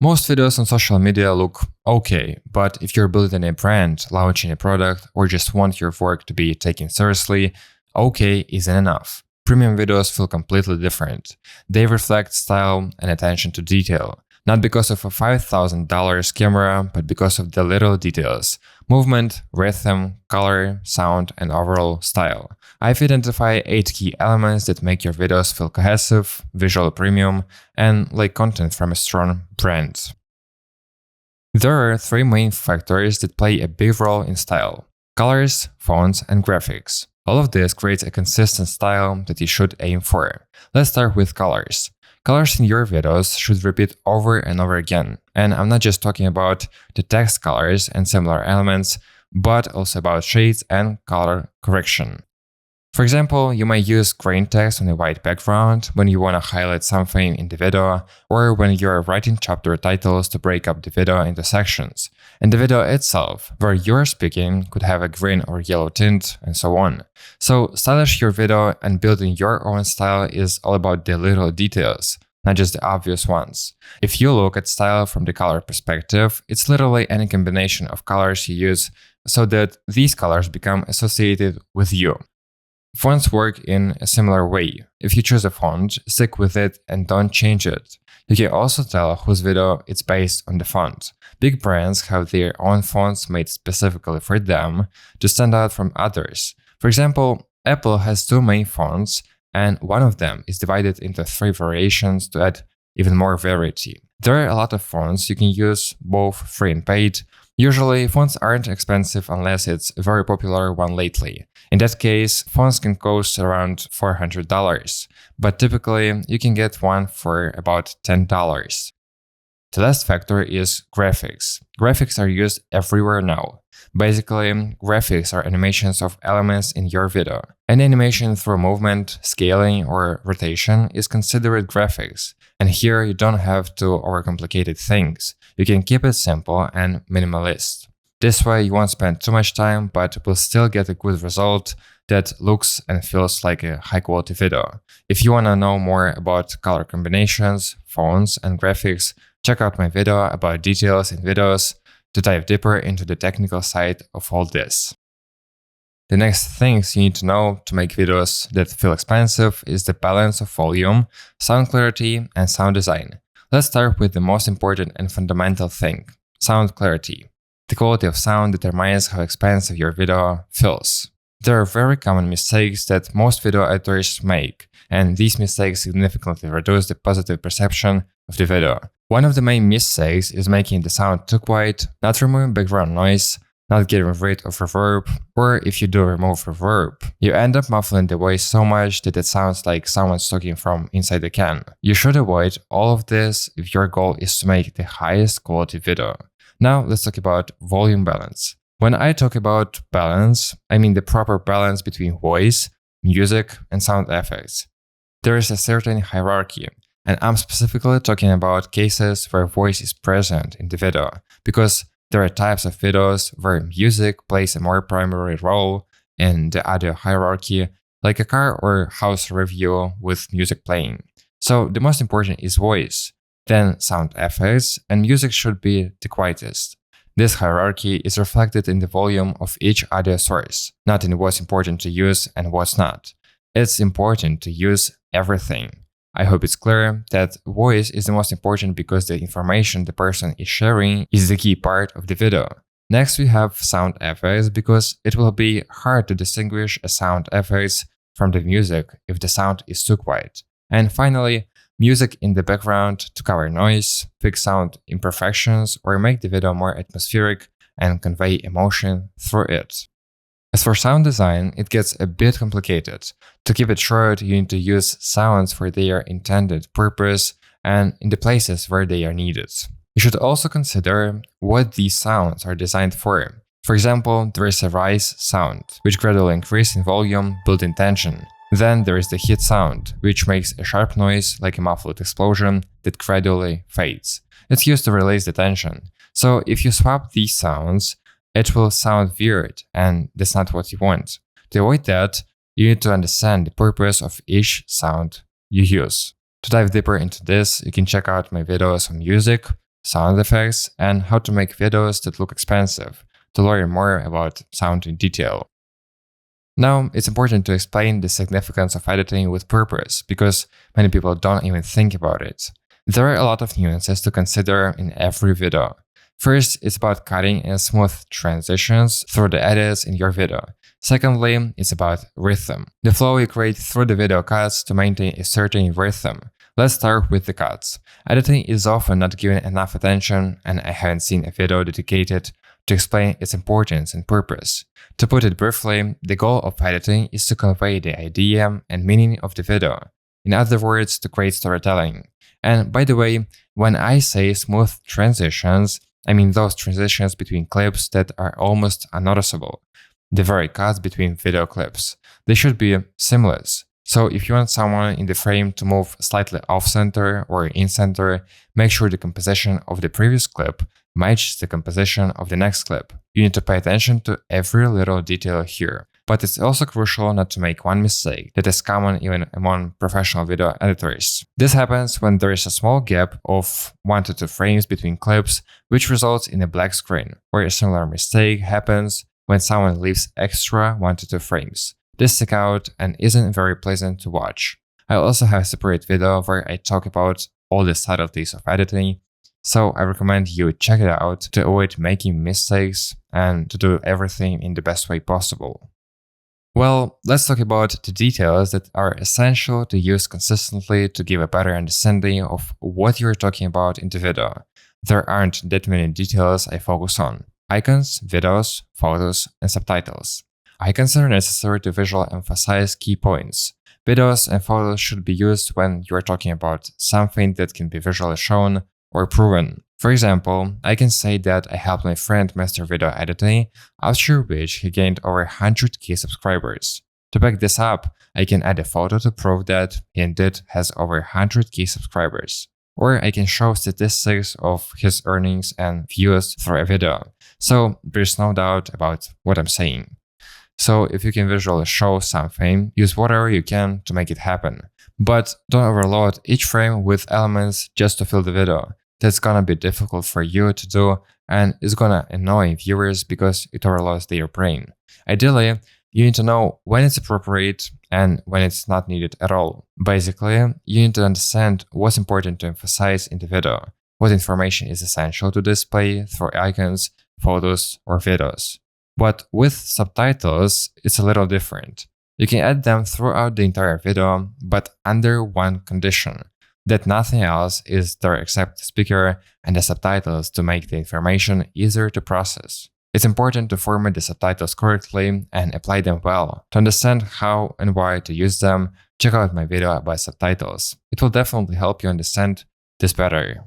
Most videos on social media look okay, but if you're building a brand, launching a product, or just want your work to be taken seriously, okay isn't enough. Premium videos feel completely different. They reflect style and attention to detail, not because of a $5,000 camera, but because of the little details: movement, rhythm, color, sound, and overall style. I've identified 8 key elements that make your videos feel cohesive, visual premium, and like content from a strong brand. There are 3 main factors that play a big role in style: colors, fonts, and graphics. All of this creates a consistent style that you should aim for. Let's start with colors. Colors in your videos should repeat over and over again, and I'm not just talking about the text colors and similar elements, but also about shades and color correction. For example, you might use green text on a white background when you want to highlight something in the video, or when you're writing chapter titles to break up the video into sections. And the video itself, where you're speaking, could have a green or yellow tint, and so on. So stylish your video and building your own style is all about the little details, not just the obvious ones. If you look at style from the color perspective, it's literally any combination of colors you use so that these colors become associated with you. Fonts work in a similar way. If you choose a font, stick with it and don't change it. You can also tell whose video it's based on the font. Big brands have their own fonts made specifically for them to stand out from others. For example, Apple has 2 main fonts, and one of them is divided into 3 variations to add even more variety. There are a lot of fonts you can use, both free and paid. Usually, fonts aren't expensive unless it's a very popular one lately. In that case, fonts can cost around $400, but typically you can get one for about $10. The last factor is graphics. Graphics are used everywhere now. Basically, graphics are animations of elements in your video. Any animation through movement, scaling, or rotation is considered graphics. And here you don't have to overcomplicate things. You can keep it simple and minimalist. This way you won't spend too much time, but will still get a good result that looks and feels like a high quality video. If you want to know more about color combinations, fonts, and graphics, check out my video about details in videos to dive deeper into the technical side of all this. The next things you need to know to make videos that feel expensive is the balance of volume, sound clarity, and sound design. Let's start with the most important and fundamental thing: sound clarity. The quality of sound determines how expensive your video feels. There are very common mistakes that most video editors make, and these mistakes significantly reduce the positive perception of the video. One of the main mistakes is making the sound too quiet, not removing background noise, not getting rid of reverb, or if you do remove reverb, you end up muffling the voice so much that it sounds like someone's talking from inside the can. You should avoid all of this if your goal is to make the highest quality video. Now let's talk about volume balance. When I talk about balance, I mean the proper balance between voice, music, and sound effects. There is a certain hierarchy, and I'm specifically talking about cases where voice is present in the video, because there are types of videos where music plays a more primary role in the audio hierarchy, like a car or house review with music playing. So the most important is voice, then sound effects, and music should be the quietest. This hierarchy is reflected in the volume of each audio source, not in what's important to use and what's not. It's important to use everything. I hope it's clear that voice is the most important because the information the person is sharing is the key part of the video. Next, we have sound effects because it will be hard to distinguish a sound effects from the music if the sound is too quiet. And finally, music in the background to cover noise, fix sound imperfections, or make the video more atmospheric and convey emotion through it. As for sound design, it gets a bit complicated. To keep it short, you need to use sounds for their intended purpose and in the places where they are needed. You should also consider what these sounds are designed for. For example, there is a rise sound, which gradually increases in volume, building tension. Then there is the hit sound, which makes a sharp noise like a muffled explosion that gradually fades. It's used to release the tension. So if you swap these sounds, it will sound weird, and that's not what you want. To avoid that, you need to understand the purpose of each sound you use. To dive deeper into this, you can check out my videos on music, sound effects, and how to make videos that look expensive, to learn more about sound in detail. Now, it's important to explain the significance of editing with purpose, because many people don't even think about it. There are a lot of nuances to consider in every video. First, it's about cutting and smooth transitions through the edits in your video. Secondly, it's about rhythm, the flow you create through the video cuts to maintain a certain rhythm. Let's start with the cuts. Editing is often not given enough attention, and I haven't seen a video dedicated to explain its importance and purpose. To put it briefly, the goal of editing is to convey the idea and meaning of the video. In other words, to create storytelling. And by the way, when I say smooth transitions, I mean those transitions between clips that are almost unnoticeable. The very cuts between video clips. They should be seamless. So if you want someone in the frame to move slightly off-center or in-center, make sure the composition of the previous clip matches the composition of the next clip. You need to pay attention to every little detail here. But it's also crucial not to make one mistake that is common even among professional video editors. This happens when there is a small gap of 1 to 2 frames between clips, which results in a black screen, or a similar mistake happens when someone leaves extra 1 to 2 frames. This sticks out and isn't very pleasant to watch. I also have a separate video where I talk about all the subtleties of editing, so I recommend you check it out to avoid making mistakes and to do everything in the best way possible. Well, let's talk about the details that are essential to use consistently to give a better understanding of what you're talking about in the video. There aren't that many details I focus on: icons, videos, photos, and subtitles. Icons are necessary to visually emphasize key points. Videos and photos should be used when you're talking about something that can be visually shown or proven. For example, I can say that I helped my friend master video editing, after which he gained over 100k subscribers. To back this up, I can add a photo to prove that he indeed has over 100k subscribers. Or I can show statistics of his earnings and views through a video. So there's no doubt about what I'm saying. So if you can visually show something, use whatever you can to make it happen. But don't overload each frame with elements just to fill the video. That's gonna be difficult for you to do, and it's gonna annoy viewers because it overloads their brain. Ideally, you need to know when it's appropriate and when it's not needed at all. Basically, you need to understand what's important to emphasize in the video, what information is essential to display through icons, photos, or videos. But with subtitles, it's a little different. You can add them throughout the entire video, but under one condition: that nothing else is there except the speaker and the subtitles to make the information easier to process. It's important to format the subtitles correctly and apply them well. To understand how and why to use them, check out my video about subtitles. It will definitely help you understand this better.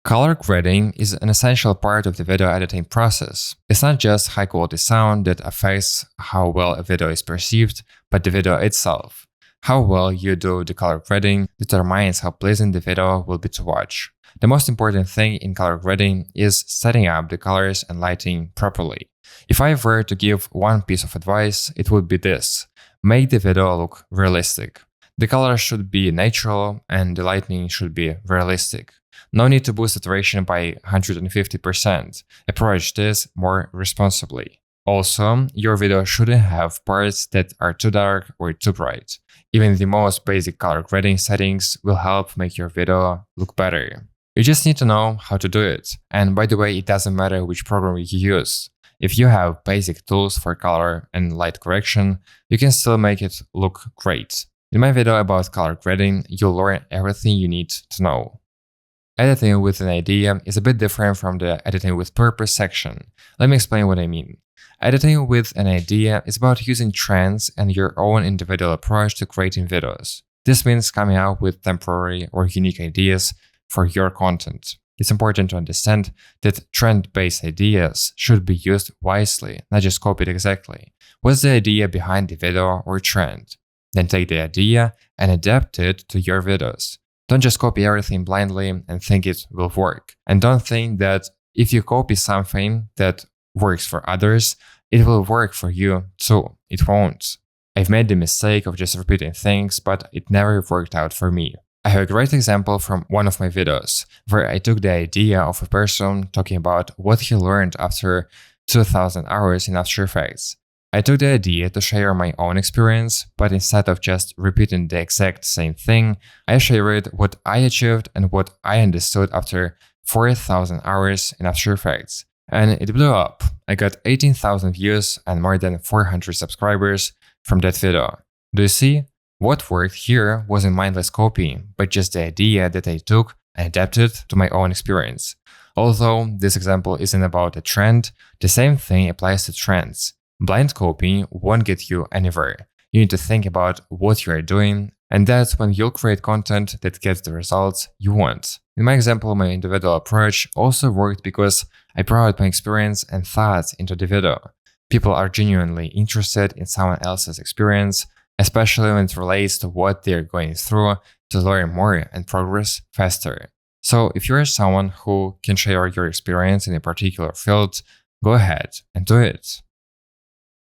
Color grading is an essential part of the video editing process. It's not just high quality sound that affects how well a video is perceived, but the video itself. How well you do the color grading determines how pleasant the video will be to watch. The most important thing in color grading is setting up the colors and lighting properly. If I were to give one piece of advice, it would be this: make the video look realistic. The colors should be natural and the lighting should be realistic. No need to boost saturation by 150%. Approach this more responsibly. Also, your video shouldn't have parts that are too dark or too bright. Even the most basic color grading settings will help make your video look better. You just need to know how to do it. And by the way, it doesn't matter which program you use. If you have basic tools for color and light correction, you can still make it look great. In my video about color grading, you'll learn everything you need to know. Editing with an idea is a bit different from the editing with purpose section. Let me explain what I mean. Editing with an idea is about using trends and your own individual approach to creating videos. This means coming up with temporary or unique ideas for your content. It's important to understand that trend-based ideas should be used wisely, not just copied exactly. What's the idea behind the video or trend? Then take the idea and adapt it to your videos. Don't just copy everything blindly and think it will work. And don't think that if you copy something that works for others, it will work for you too. It won't. I've made the mistake of just repeating things, but it never worked out for me. I have a great example from one of my videos, where I took the idea of a person talking about what he learned after 2000 hours in After Effects. I took the idea to share my own experience, but instead of just repeating the exact same thing, I shared what I achieved and what I understood after 4000 hours in After Effects. And it blew up. I got 18,000 views and more than 400 subscribers from that video. Do you see? What worked here wasn't mindless copying, but just the idea that I took and adapted to my own experience. Although this example isn't about a trend, the same thing applies to trends. Blind copying won't get you anywhere. You need to think about what you are doing, and that's when you'll create content that gets the results you want. In my example, my individual approach also worked because I brought my experience and thoughts into the video. People are genuinely interested in someone else's experience, especially when it relates to what they're going through, to learn more and progress faster. So if you're someone who can share your experience in a particular field, go ahead and do it.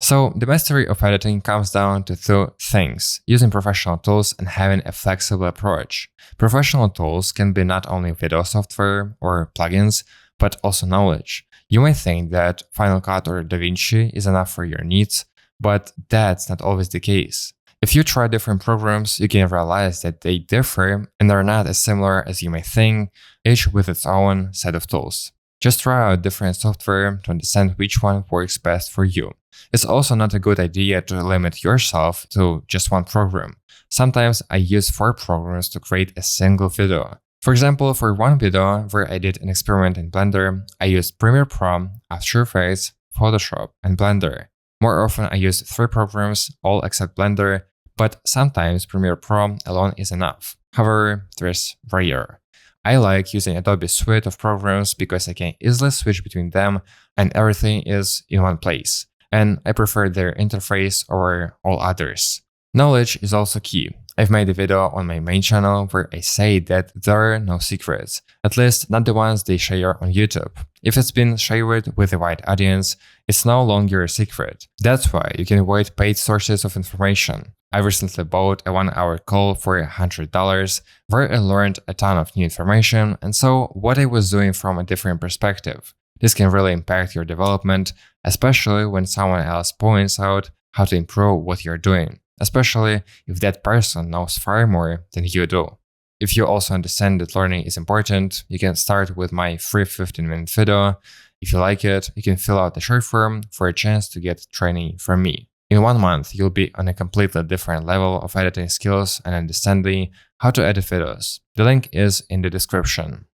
So the mastery of editing comes down to two things: using professional tools and having a flexible approach. Professional tools can be not only video software or plugins, but also knowledge. You may think that Final Cut or DaVinci is enough for your needs, but that's not always the case. If you try different programs, you can realize that they differ and are not as similar as you may think, each with its own set of tools. Just try out different software to understand which one works best for you. It's also not a good idea to limit yourself to just one program. Sometimes I use 4 programs to create a single video. For example, for one video where I did an experiment in Blender, I used Premiere Pro, After Effects, Photoshop, and Blender. More often I use 3 programs, all except Blender, but sometimes Premiere Pro alone is enough. However, there's rare. I like using Adobe's suite of programs because I can easily switch between them and everything is in one place, and I prefer their interface over all others. Knowledge is also key. I've made a video on my main channel where I say that there are no secrets, at least not the ones they share on YouTube. If it's been shared with a wide audience, it's no longer a secret. That's why you can avoid paid sources of information. I recently bought a 1-hour call for $100 where I learned a ton of new information and saw what I was doing from a different perspective. This can really impact your development, especially when someone else points out how to improve what you're doing, especially if that person knows far more than you do. If you also understand that learning is important, you can start with my free 15-minute video. If you like it, you can fill out the short form for a chance to get training from me. In 1 month, you'll be on a completely different level of editing skills and understanding how to edit videos. The link is in the description.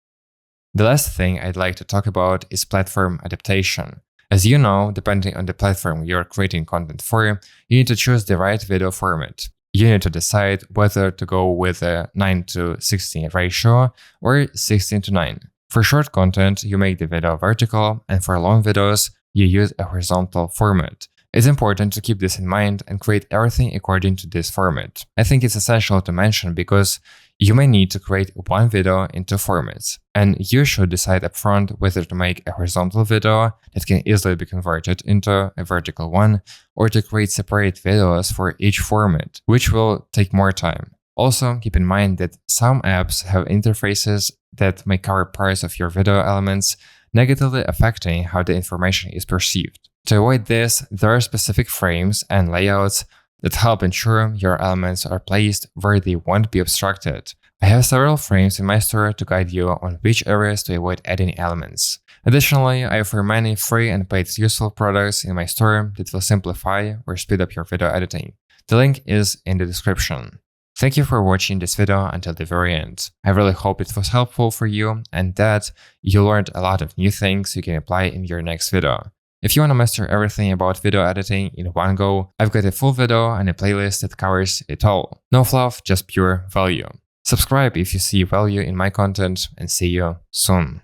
The last thing I'd like to talk about is platform adaptation. As you know, depending on the platform you're creating content for, you need to choose the right video format. You need to decide whether to go with a 9:16 ratio or 16:9. For short content, you make the video vertical, and for long videos, you use a horizontal format. It's important to keep this in mind and create everything according to this format. I think it's essential to mention because you may need to create one video in 2 formats, and you should decide upfront whether to make a horizontal video that can easily be converted into a vertical one, or to create separate videos for each format, which will take more time. Also, keep in mind that some apps have interfaces that may cover parts of your video elements, negatively affecting how the information is perceived. To avoid this, there are specific frames and layouts that help ensure your elements are placed where they won't be obstructed. I have several frames in my store to guide you on which areas to avoid adding elements. Additionally, I offer many free and paid useful products in my store that will simplify or speed up your video editing. The link is in the description. Thank you for watching this video until the very end. I really hope it was helpful for you and that you learned a lot of new things you can apply in your next video. If you want to master everything about video editing in one go, I've got a full video and a playlist that covers it all. No fluff, just pure value. Subscribe if you see value in my content, and see you soon.